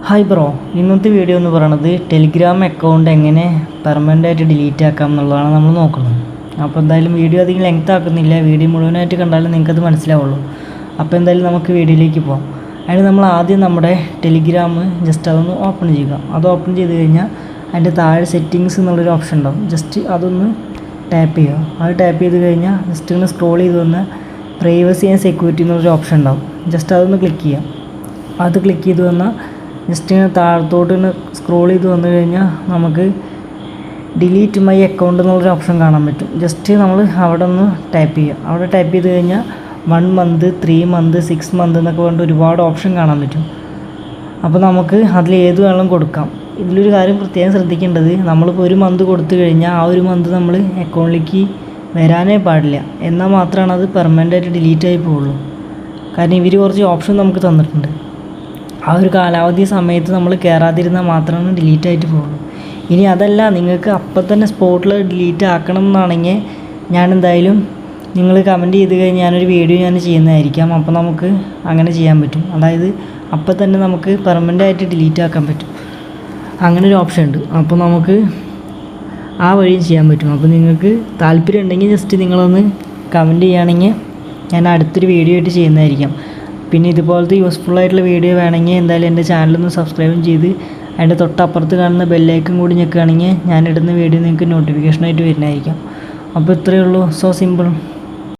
Hi bro, ഇന്നത്തെ video എന്ന് പറയുന്നത് ടെലിഗ്രാം അക്കൗണ്ട് എങ്ങനെ പെർമനൻ്റായിട്ട് ഡിലീറ്റ് ആക്കാം എന്നുള്ളതാണ് നമ്മൾ നോക്കുന്നത്. അപ്പോൾ എന്തായാലും വീഡിയോ അധികം ലെങ്ത് ആക്കുന്നില്ല, വീഡിയോ മുഴുവനായിട്ട് കണ്ടാലും നിങ്ങൾക്കത് മനസ്സിലാവുള്ളൂ. അപ്പോൾ എന്തായാലും നമുക്ക് വീഡിയോയിലേക്ക് പോകാം. അതിന് നമ്മൾ ആദ്യം നമ്മുടെ ടെലിഗ്രാം ജസ്റ്റ് അതൊന്ന് ഓപ്പൺ ചെയ്യുക. അത് ഓപ്പൺ ചെയ്ത് കഴിഞ്ഞാൽ അതിൻ്റെ താഴെ സെറ്റിങ്സ് എന്നുള്ളൊരു ഓപ്ഷൻ ഉണ്ടാവും. ജസ്റ്റ് അതൊന്ന് ടാപ്പ് ചെയ്യുക. അത് ടാപ്പ് ചെയ്ത് കഴിഞ്ഞാൽ ജസ്റ്റ് ഒന്ന് സ്ക്രോൾ ചെയ്ത് വന്ന് പ്രൈവസി ആൻഡ് സെക്യൂരിറ്റി എന്നുള്ളൊരു ഓപ്ഷൻ ഉണ്ടാവും. ജസ്റ്റ് അതൊന്ന് ക്ലിക്ക് ചെയ്യാം. അത് ക്ലിക്ക് ചെയ്ത് വന്നാൽ ജസ്റ്റ് ഇങ്ങനെ താഴത്തോട്ട് സ്ക്രോൾ ചെയ്ത് വന്നു കഴിഞ്ഞാൽ നമുക്ക് ഡിലീറ്റ് മൈ അക്കൗണ്ട് എന്നുള്ളൊരു ഓപ്ഷൻ കാണാൻ പറ്റും. ജസ്റ്റ് നമ്മൾ അവിടെ ഒന്ന് ടാപ്പ് ചെയ്യുക. അവിടെ ടാപ്പ് ചെയ്ത് കഴിഞ്ഞാൽ 1 മന്ത് 3 മന്ത് 6 മന്ത് എന്നൊക്കെ കൊണ്ട് ഒരുപാട് ഓപ്ഷൻ കാണാൻ പറ്റും. അപ്പോൾ നമുക്ക് അതിൽ ഏത് വേണമെങ്കിലും കൊടുക്കാം. ഇതിലൊരു കാര്യം പ്രത്യേകം ശ്രദ്ധിക്കേണ്ടത്, നമ്മളിപ്പോൾ 1 മന്ത് കൊടുത്തു കഴിഞ്ഞാൽ ആ 1 മന്ത് നമ്മൾ അക്കൗണ്ടിലേക്ക് വരാനേ പാടില്ല. എന്നാൽ മാത്രമാണ് അത് പെർമനൻ്റായിട്ട് ഡിലീറ്റ് ആയി പോവുള്ളൂ. കാരണം ഇവർ കുറച്ച് ഓപ്ഷൻ നമുക്ക് തന്നിട്ടുണ്ട്. ആ ഒരു കാലാവധി സമയത്ത് നമ്മൾ കയറാതിരുന്നാൽ മാത്രമാണ് ഡിലീറ്റ് ആയിട്ട് പോകുള്ളൂ. ഇനി അതല്ല, നിങ്ങൾക്ക് അപ്പം തന്നെ സ്പോട്ടിൽ ഡിലീറ്റ് ആക്കണം എന്നാണെങ്കിൽ ഞാൻ എന്തായാലും നിങ്ങൾ കമൻറ്റ് ചെയ്ത് കഴിഞ്ഞാൽ ഞാനൊരു വീഡിയോ ചെയ്യുന്നതായിരിക്കാം. അപ്പോൾ നമുക്ക് അങ്ങനെ ചെയ്യാൻ പറ്റും. അതായത് അപ്പം തന്നെ നമുക്ക് പെർമനൻ്റായിട്ട് ഡിലീറ്റ് ആക്കാൻ പറ്റും. അങ്ങനെ ഒരു ഓപ്ഷൻ ഉണ്ട്. അപ്പോൾ നമുക്ക് ആ വഴിയും ചെയ്യാൻ പറ്റും. അപ്പോൾ നിങ്ങൾക്ക് താല്പര്യം ഉണ്ടെങ്കിൽ ജസ്റ്റ് നിങ്ങളൊന്ന് കമൻറ്റ് ചെയ്യുകയാണെങ്കിൽ ഞാൻ അടുത്തൊരു വീഡിയോ ആയിട്ട് ചെയ്യുന്നതായിരിക്കാം. പിന്നെ ഇതുപോലത്തെ യൂസ്ഫുള്ളായിട്ടുള്ള വീഡിയോ വേണമെങ്കിൽ എന്തായാലും എൻ്റെ ചാനലൊന്ന് സബ്സ്ക്രൈബും ചെയ്ത് അതിൻ്റെ തൊട്ടപ്പുറത്ത് കാണുന്ന ബെല്ലൈക്കൺ കൂടി ഞെക്കുകയാണെങ്കിൽ ഞാനിടുന്ന വീഡിയോ നിങ്ങൾക്ക് നോട്ടിഫിക്കേഷനായിട്ട് വരുന്നതായിരിക്കാം. അപ്പോൾ ഇത്രയേ ഉള്ളൂ. So simple.